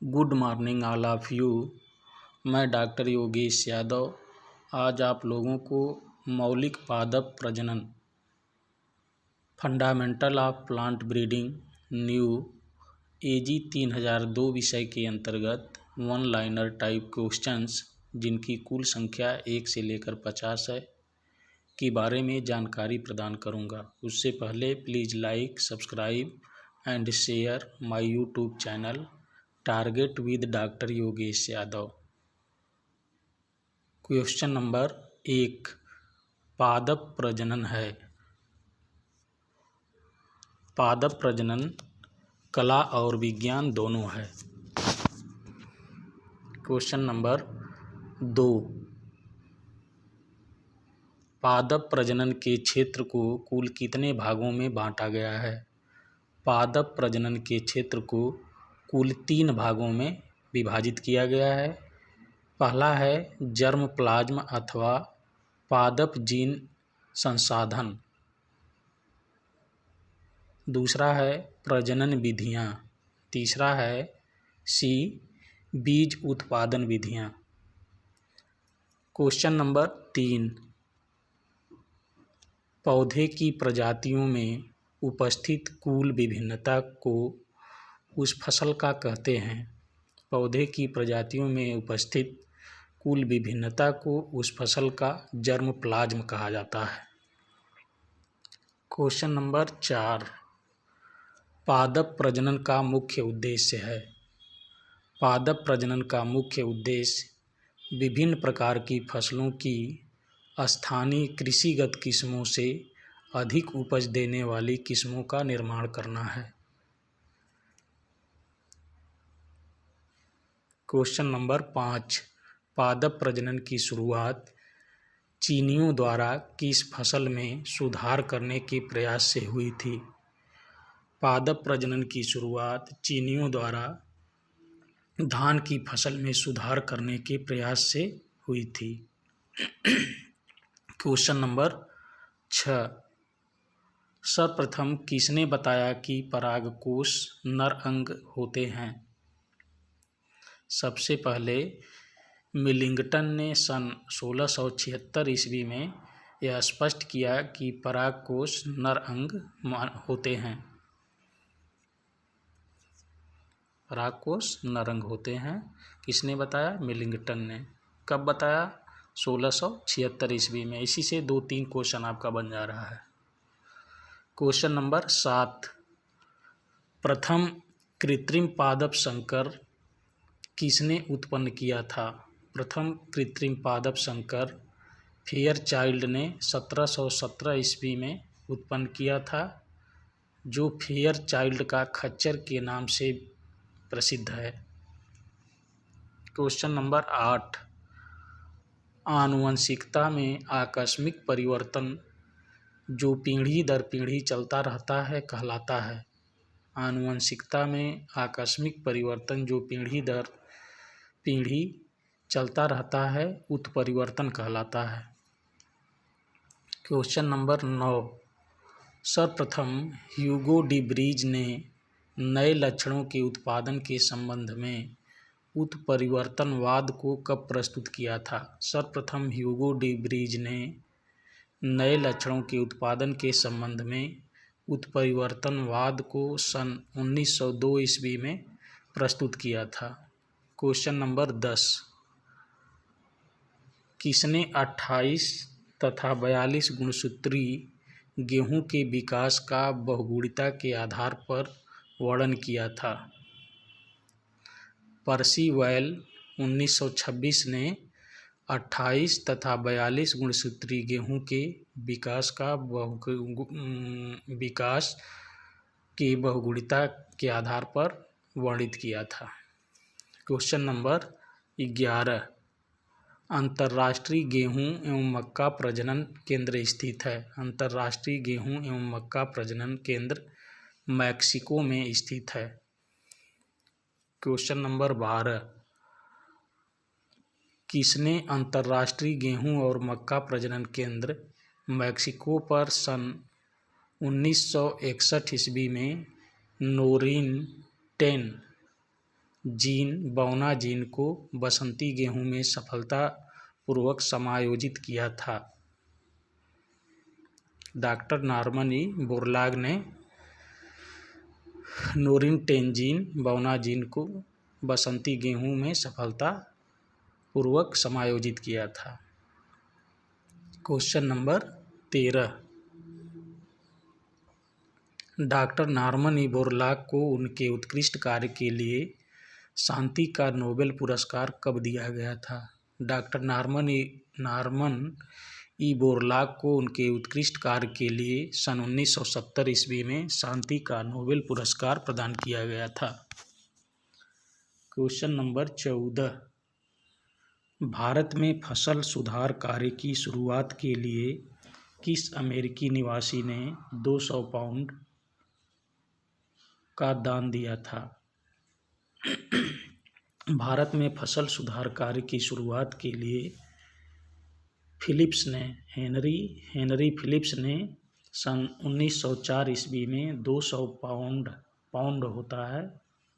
Good morning all of you. मैं doctor Yogesh Yadav आज आप लोगों को मौलिक पादप प्रजनन fundamental of plant breeding new AG 3002 विषय के अंतर्गत वन लाइनर टाइप क्वेश्चंस जिनकी कुल संख्या 1 से लेकर 50 है के बारे में जानकारी प्रदान करूंगा। उससे पहले please like, subscribe and share my YouTube channel target with doctor Yogesh Yadav. Question number 1 पादप प्रजनन है। पादप प्रजनन कला और विज्ञान दोनों है। क्वेश्चन नंबर 2 पादप प्रजनन के क्षेत्र को कुल कितने भागों में बांटा गया है? पादप प्रजनन के क्षेत्र को कुल 3 भागों में विभाजित किया गया है। पहला है जर्म प्लाज्म अथवा पादप जीन संसाधन। दूसरा है प्रजनन विधियाँ। तीसरा है सी बीज उत्पादन विधियाँ। क्वेश्चन नंबर 3 पौधे की प्रजातियों में उपस्थित कुल विभिन्नता को उस फसल का कहते हैं। पौधे की प्रजातियों में उपस्थित कुल विभिन्नता को उस फसल का जर्म प्लाज्म कहा जाता है। क्वेश्चन नंबर 4 पादप प्रजनन का मुख्य उद्देश्य है। पादप प्रजनन का मुख्य उद्देश्य विभिन्न प्रकार की फसलों की स्थानीय कृषिगत किस्मों से अधिक उपज देने वाली किस्मों का निर्माण करना है। क्वेश्चन नंबर 5 पादप प्रजनन की शुरुआत चीनियों द्वारा किस फसल में सुधार करने के प्रयास से हुई थी? पादप प्रजनन की शुरुआत चीनियों द्वारा धान की फसल में सुधार करने के प्रयास से हुई थी। क्वेश्चन नंबर 6 सर्वप्रथम किसने बताया कि परागकोश नर अंग होते हैं? सबसे पहले मिलिंगटन ने सन 1676 ईस्वी में यह स्पष्ट किया कि परागकोश नर अंग होते हैं। परागकोश नर अंग होते हैं किसने बताया? मिलिंगटन ने। कब बताया? 1676 ईस्वी में। इसी से 2-3 क्वेश्चन आपका बन जा रहा है। क्वेश्चन नंबर 7 प्रथम कृत्रिम पादप संकर किसने उत्पन्न किया था? प्रथम कृत्रिम पादप संकर फेयरचाइल्ड ने 1717 ईस्वी में उत्पन्न किया था, जो फेयरचाइल्ड का खच्चर के नाम से प्रसिद्ध है। क्वेश्चन नंबर 8 आनुवंशिकता में आकस्मिक परिवर्तन जो पीढ़ी दर पीढ़ी चलता रहता है कहलाता है। आनुवंशिकता में आकस्मिक परिवर्तन जो पीढ़ी दर पीढ़ी चलता रहता है उत्परिवर्तन कहलाता है। क्वेश्चन नंबर 9 सर्वप्रथम ह्यूगो डी ब्रीज ने नए लक्षणों के उत्पादन के संबंध में उत्परिवर्तनवाद को कब प्रस्तुत किया था? सर्वप्रथम ह्यूगो डी ब्रीज ने नए लक्षणों के उत्पादन के संबंध में उत्परिवर्तनवाद को सन 1902 ईस्वी में प्रस्तुत किया था। क्वेश्चन नंबर 10 किसने 28 तथा 42 गुणसूत्री गेहूं के विकास का बहुगुणिता के आधार पर वर्णन किया था? पर्सिवैल 1926 ने 28 तथा 42 गुणसूत्री गेहूं के विकास के बहुगुणिता के आधार पर वर्णित किया था। क्वेश्चन नंबर 11 अंतर्राष्ट्रीय गेहूं एवं मक्का प्रजनन केंद्र स्थित है। अंतर्राष्ट्रीय गेहूं एवं मक्का प्रजनन केंद्र मैक्सिको में स्थित है। क्वेश्चन नंबर 12 किसने अंतर्राष्ट्रीय गेहूं और मक्का प्रजनन केंद्र मैक्सिको पर सन 1961 ईस्वी में नोरिन 10 जीन बौना जीन को बसंती गेहूं में सफलतापूर्वक समायोजित किया था? डॉक्टर नॉर्मन ई बोरलॉग ने नोरिंगटेन बौना जीन को बसंती गेहूं में सफलतापूर्वक समायोजित किया था। Question number 13। Doctor Norman E Borlaug को उनके उत्कृष्ट कार्य के लिए शांति का नोबेल पुरस्कार कब दिया गया था? डॉक्टर नॉर्मन ई बोरलॉग को उनके उत्कृष्ट कार्य के लिए सन 1970 ईस्वी में शांति का नोबेल पुरस्कार प्रदान किया गया था। Question number 14। भारत में फसल सुधार कार्य की शुरुआत के लिए किस अमेरिकी निवासी ने 200 पाउंड का दान दिया था? भारत में फसल सुधार कार्य की शुरुआत के लिए हेनरी फिलिप्स ने सन 1904 ईस्वी में 200 पाउंड होता है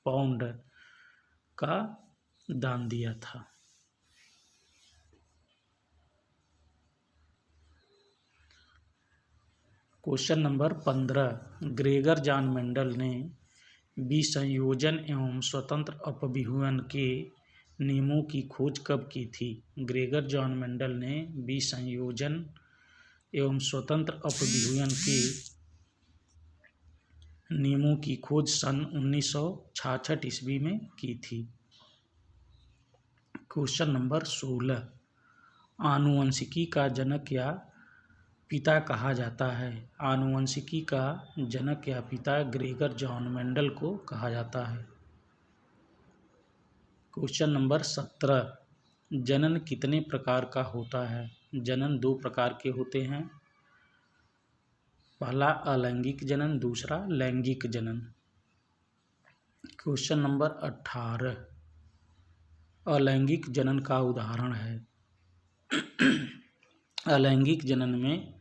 पाउंड का दान दिया था। Question number 15। Gregor John Mendel ने विसंयोजन एवं स्वतंत्र अपव्यूहन के नियमों की खोज कब की थी? ग्रेगर जॉन मेंडल ने विसंयोजन एवं स्वतंत्र अपव्यूहन के नियमों की खोज सन 1966 ईस्वी में की थी। Question number 16। आनुवंशिकी का जनक या पिता कहा जाता है? आनुवंशिकी का जनक या पिता ग्रेगर जॉन मेंडल को कहा जाता है। Question number 17। जनन कितने प्रकार का होता है? जनन 2 प्रकार के होते हैं। पहला अलैंगिक जनन, दूसरा लैंगिक जनन। Question number 18। अलैंगिक जनन का उदाहरण है। अलैंगिक जनन में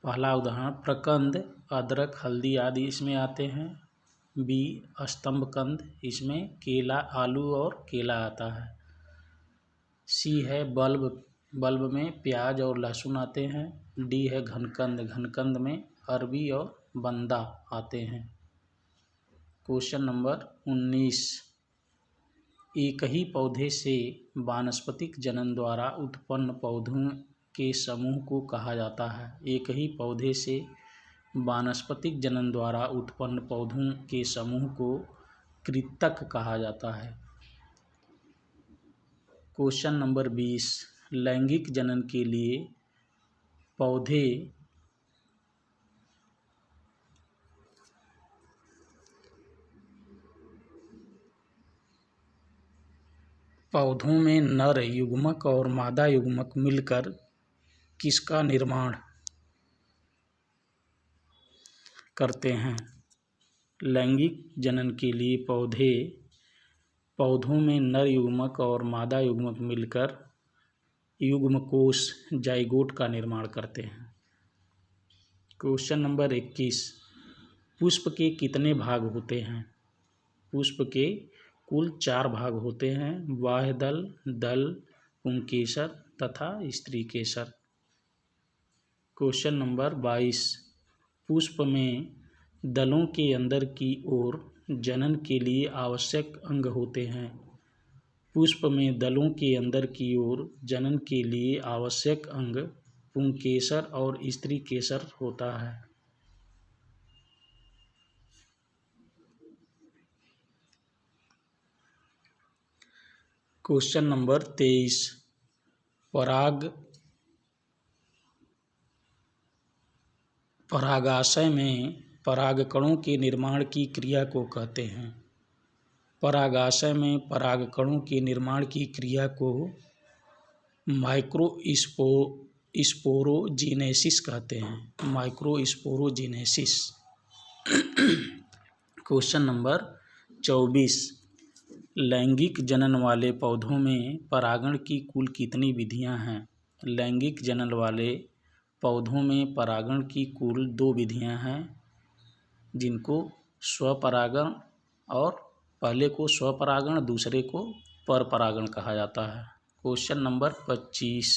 पहला उदाहरण प्रकंद, अदरक, हल्दी आदि इसमें आते हैं। बी स्तंभकंद, इसमें केला, आलू और केला आता है। सी है बल्ब में प्याज और लहसुन आते हैं। डी है घनकंद में अरबी और बंदा आते हैं। Question number 19। एक ही पौधे से वानस्पतिक जनन द्वारा उत्पन्न पौधों के समूह को कहा जाता है? एक ही पौधे से वानस्पतिक जनन द्वारा उत्पन्न पौधों के समूह को कृंतक कहा जाता है। Question number 20। लैंगिक जनन के लिए पौधों में नर युग्मक और मादा युग्मक मिलकर किसका निर्माण करते हैं? लैंगिक जनन के लिए पौधों में नर युग्मक और मादा युग्मक मिलकर युग्मकोश जाइगोट का निर्माण करते हैं। Question number 21। पुष्प के कितने भाग होते हैं? पुष्प के कुल 4 भाग होते हैं। बाह्य दल, पुंकेसर तथा स्त्री केसर। Question number 22। पुष्प में दलों के अंदर की ओर जनन के लिए आवश्यक अंग होते हैं। पुष्प में दलों के अंदर की ओर जनन के लिए आवश्यक अंग पुंकेसर और स्त्री केसर होता है। Question number 23। परागाशय में परागकणों के निर्माण की क्रिया को कहते हैं। परागाशय में परागकणों के निर्माण की क्रिया को माइक्रोस्पोरोजीनेसिस कहते हैं। माइक्रोस्पोरोजीनेसिस। Question number 24। लैंगिक जनन वाले पौधों में परागण की कुल कितनी विधियां हैं? लैंगिक जनन वाले पौधों में परागण की कुल 2 विधियां हैं, जिनको स्वपरागण और पहले को स्वपरागण, दूसरे को परपरागण कहा जाता है। क्वेश्चन नंबर 25,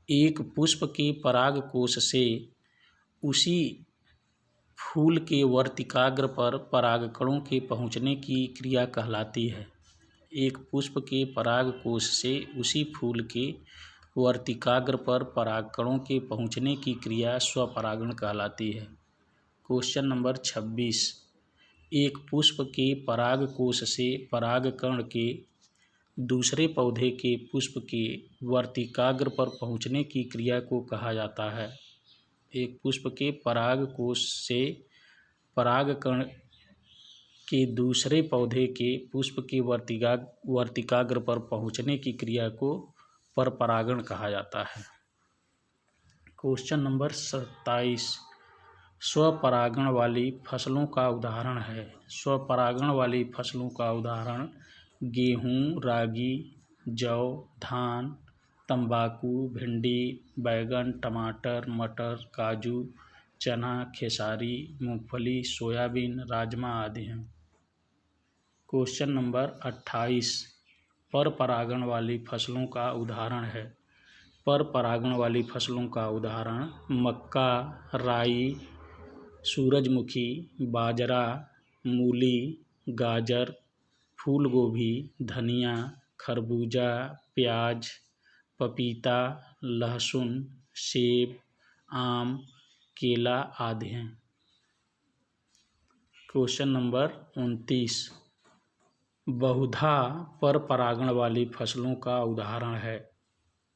एक पुष्प के परागकोश से उसी फूल के वर्तिकाग्र पर परागकणों के पहुँचने की क्रिया कहलाती है। एक पुष्प के परागकोश से उसी फूल के वर्तिकाग्र पर परागकणों के पहुँचने की क्रिया स्वपरागण कहलाती है। क्वेश्चन नंबर 26, एक पुष्प के परागकोश से परागकण के दूसरे पौधे के पुष्प के वर्तिकाग्र पर पहुँचने की क्रिया को कहा जाता है। एक पुष्प के परागकोश से परागकण के दूसरे पौधे के पुष्प के वर्तिकाग्र पर पहुँचने की क्रिया को परपरागण कहा जाता है। क्वेश्चन नंबर 27, स्वपरागण वाली फसलों का उदाहरण है। स्वपरागण वाली फसलों का उदाहरण गेहूँ, रागी, जौ, धान, तंबाकू, भिंडी, बैगन, टमाटर, मटर, काजू, चना, खेसारी, मूंगफली, सोयाबीन, राजमा आदि हैं। क्वेश्चन नंबर 28, परपरागण वाली फसलों का उदाहरण है। परपरागण वाली फसलों का उदाहरण मक्का, राई, सूरजमुखी, बाजरा, मूली, गाजर, फूल गोभी, धनिया, खरबूजा, प्याज, पपीता, लहसुन, सेब, आम, केला आदि हैं। क्वेश्चन नंबर 29, बहुधा परपरागण वाली फसलों का उदाहरण है।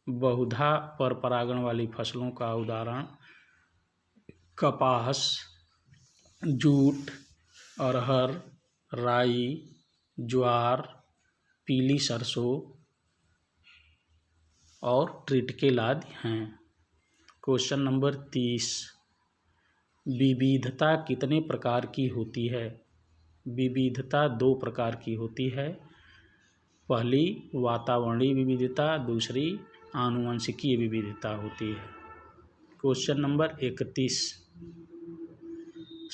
बहुधा परपरागण वाली फसलों का उदाहरण कपास, जूट, अरहर, राई, ज्वार, पीली सरसों और ट्रिटिकेल आदि हैं। क्वेश्चन नंबर 30, विविधता कितने प्रकार की होती है। विविधता 2 प्रकार की होती है। पहली वातावरणीय विविधता, दूसरी आनुवंशिकीय विविधता होती है। क्वेश्चन नंबर 31,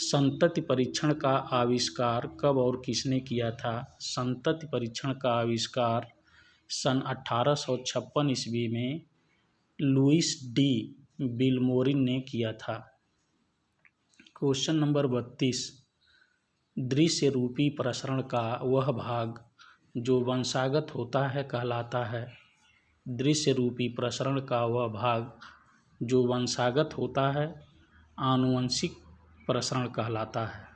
संतति परीक्षण का आविष्कार कब और किसने किया था। संतति परीक्षण का आविष्कार सन 1856 ईस्वी में लुईस डी विल्मोरिन ने किया था। क्वेश्चन नंबर 32, दृश्य रूपी प्रसरण का वह भाग जो वंशागत होता है कहलाता है। दृश्य रूपी प्रसरण का वह भाग जो वंशागत होता है आनुवंशिक प्रसरण कहलाता है।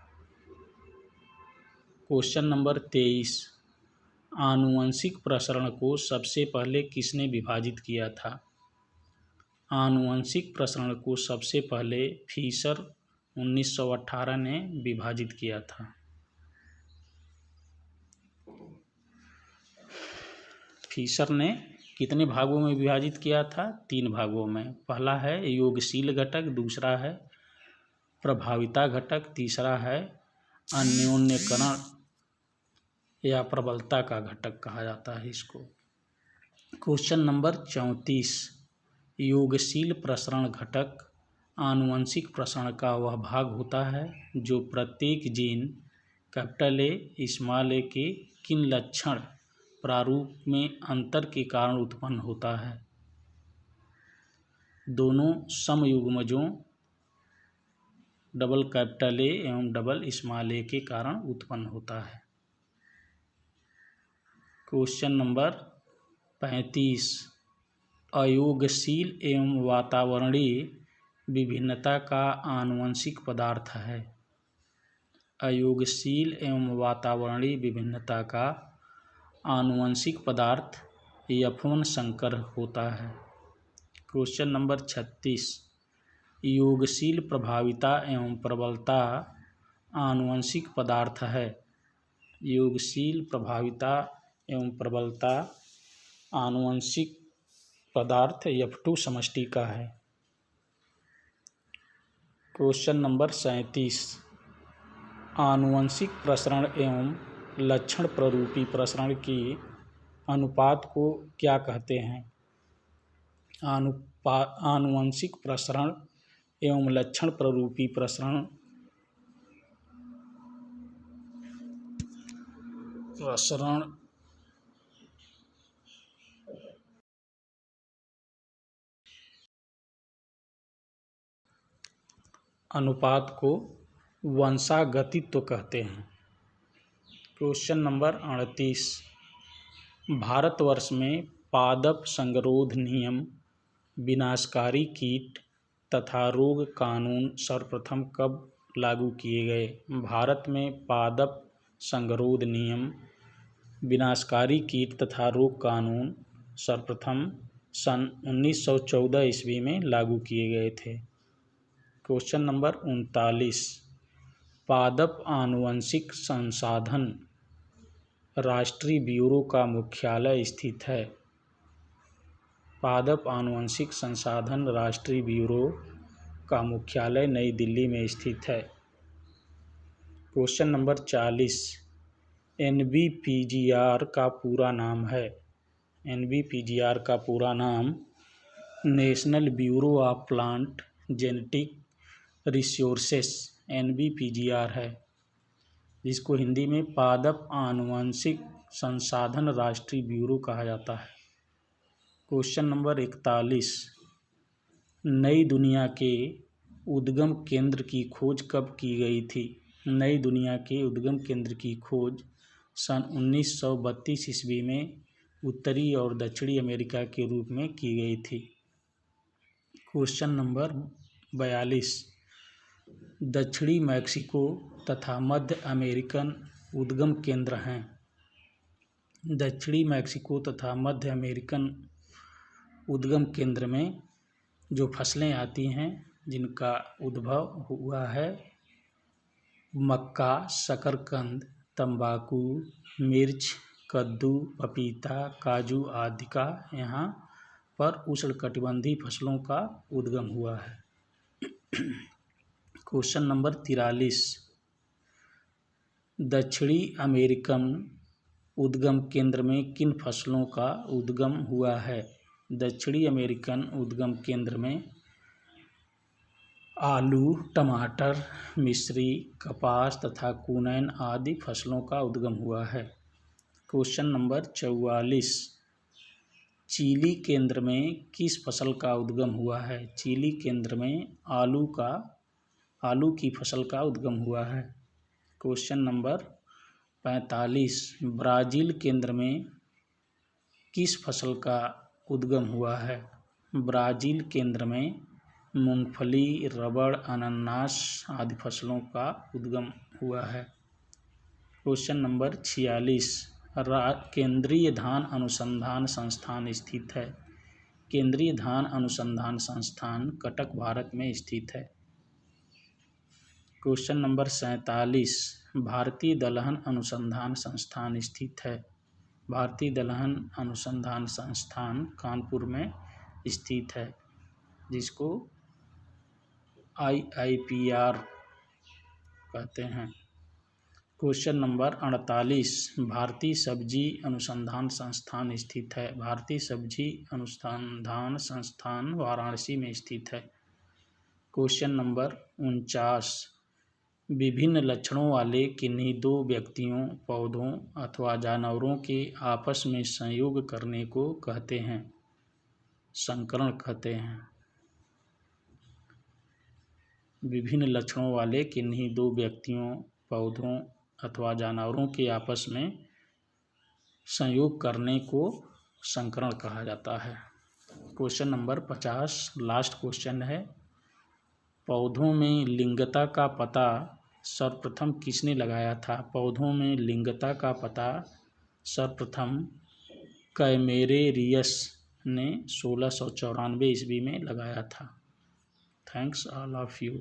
क्वेश्चन नंबर 23, आनुवंशिक प्रसरण को सबसे पहले किसने विभाजित किया था। आनुवंशिक प्रसरण को सबसे पहले फिशर 1918 ने विभाजित किया था। फिशर ने कितने भागों में विभाजित किया था। 3 भागों में। पहला है योगशील घटक, दूसरा है प्रभाविता घटक, तीसरा है अन्योन्यकरण या प्रबलता का घटक कहा जाता है इसको। क्वेश्चन नंबर 34, योगशील प्रसरण घटक आनुवंशिक प्रसरण का वह भाग होता है जो प्रत्येक जीन A, के किन लक्षण प्रारूप में अंतर के कारण उत्पन्न होता है। दोनों समयुग्मजों A एवं A के कारण उत्पन्न होता है। क्वेश्चन नंबर 35, अयोगशील एवं वातावरणीय विभिन्नता का आनुवंशिक पदार्थ है। अयोगशील एवं वातावरणीय विभिन्नता का आनुवंशिक पदार्थ F1 संकर होता है। क्वेश्चन नंबर 36, योगशील प्रभाविता एवं प्रबलता आनुवंशिक पदार्थ है। योगशील प्रभाविता एवं प्रबलता आनुवंशिक पदार्थ F2 समष्टि का है। क्वेश्चन नंबर 37, आनुवंशिक प्रसरण एवं लक्षण प्ररूपी प्रसरण की अनुपात को क्या कहते हैं। आनुवंशिक प्रसरण एवं लक्षण प्ररूपी प्रसरण प्रसरण अनुपात को वंशागतित्व कहते हैं। क्वेश्चन नंबर 38, भारतवर्ष में पादप संगरोध नियम, विनाशकारी कीट तथा रोग कानून सर्वप्रथम कब लागू किए गए? भारत में पादप संगरोध नियम, विनाशकारी कीट तथा रोग कानून सर्वप्रथम सन 1914 ईस्वी में लागू किए गए थे। क्वेश्चन नंबर 39, पादप आनुवंशिक संसाधन राष्ट्रीय ब्यूरो का मुख्यालय स्थित है। पादप आनुवंशिक संसाधन राष्ट्रीय ब्यूरो का मुख्यालय नई दिल्ली में स्थित है। क्वेश्चन नंबर 40, NBPGR का पूरा नाम है। NBPGR का पूरा नाम national bureau of plant genetic resources NBPGR है, जिसको हिंदी में पादप आनुवंशिक संसाधन राष्ट्रीय ब्यूरो कहा जाता है। क्वेश्चन नंबर 41, नई दुनिया के उद्गम केंद्र की खोज कब की गई थी? नई दुनिया के उद्गम केंद्र की खोज सन 1932 ईस्वी में उत्तरी और दक्षिणी अमेरिका के रूप में की गई थी। क्वेश्चन नंबर 42, दक्षिणी मैक्सिको तथा मध्य अमेरिकन उद्गम केंद्र हैं। दक्षिणी मैक्सिको तथा मध्य अमेरिकन उद्गम केंद्र में जो फसलें आती हैं जिनका उद्भव हुआ है, मक्का, शकरकंद, तंबाकू, मिर्च, कद्दू, पपीता, काजू आदि का यहाँ पर उष्णकटिबंधीय फसलों का उद्गम हुआ है। क्वेश्चन नंबर 43, दक्षिणी अमेरिकन उद्गम केंद्र में किन फसलों का उद्गम हुआ है? दक्षिणी अमेरिकन उद्गम केंद्र में आलू, टमाटर, मिश्री, कपास तथा कुनैन आदि फसलों का उद्गम हुआ है। क्वेश्चन नंबर 44, चिली केंद्र में किस फसल का उद्गम हुआ है? चिली केंद्र में आलू की फसल का उद्गम हुआ है। क्वेश्चन नंबर 45, ब्राज़ील केंद्र में किस फसल का उद्गम हुआ है? ब्राज़ील केंद्र में मूंगफली, रबड़, अनानास आदि फसलों का उद्गम हुआ है। क्वेश्चन नंबर 46, केंद्रीय धान अनुसंधान संस्थान स्थित है। केंद्रीय धान अनुसंधान संस्थान कटक, भारत में स्थित है। क्वेश्चन नंबर 47, भारतीय दलहन अनुसंधान संस्थान स्थित है। भारतीय दलहन अनुसंधान संस्थान कानपुर में स्थित है, जिसको IIPR कहते हैं। क्वेश्चन नंबर 48, भारतीय सब्जी अनुसंधान संस्थान स्थित है। भारतीय सब्जी अनुसंधान संस्थान वाराणसी में स्थित है। क्वेश्चन नंबर 49, विभिन्न लक्षणों वाले किन्हीं दो व्यक्तियों, पौधों अथवा जानवरों के आपस में संयोग करने को कहते हैं? संकरण कहते हैं। विभिन्न लक्षणों वाले किन्हीं दो व्यक्तियों, पौधों अथवा जानवरों के आपस में संयोग करने को संकरण कहा जाता है। क्वेश्चन नंबर 50 लास्ट क्वेश्चन है, पौधों में लिंगता का पता सर्वप्रथम किसने लगाया था? पौधों में लिंगता का पता सर्वप्रथम कैमेरेरियस ने 1694 ईस्वी में लगाया था। Thanks all of you.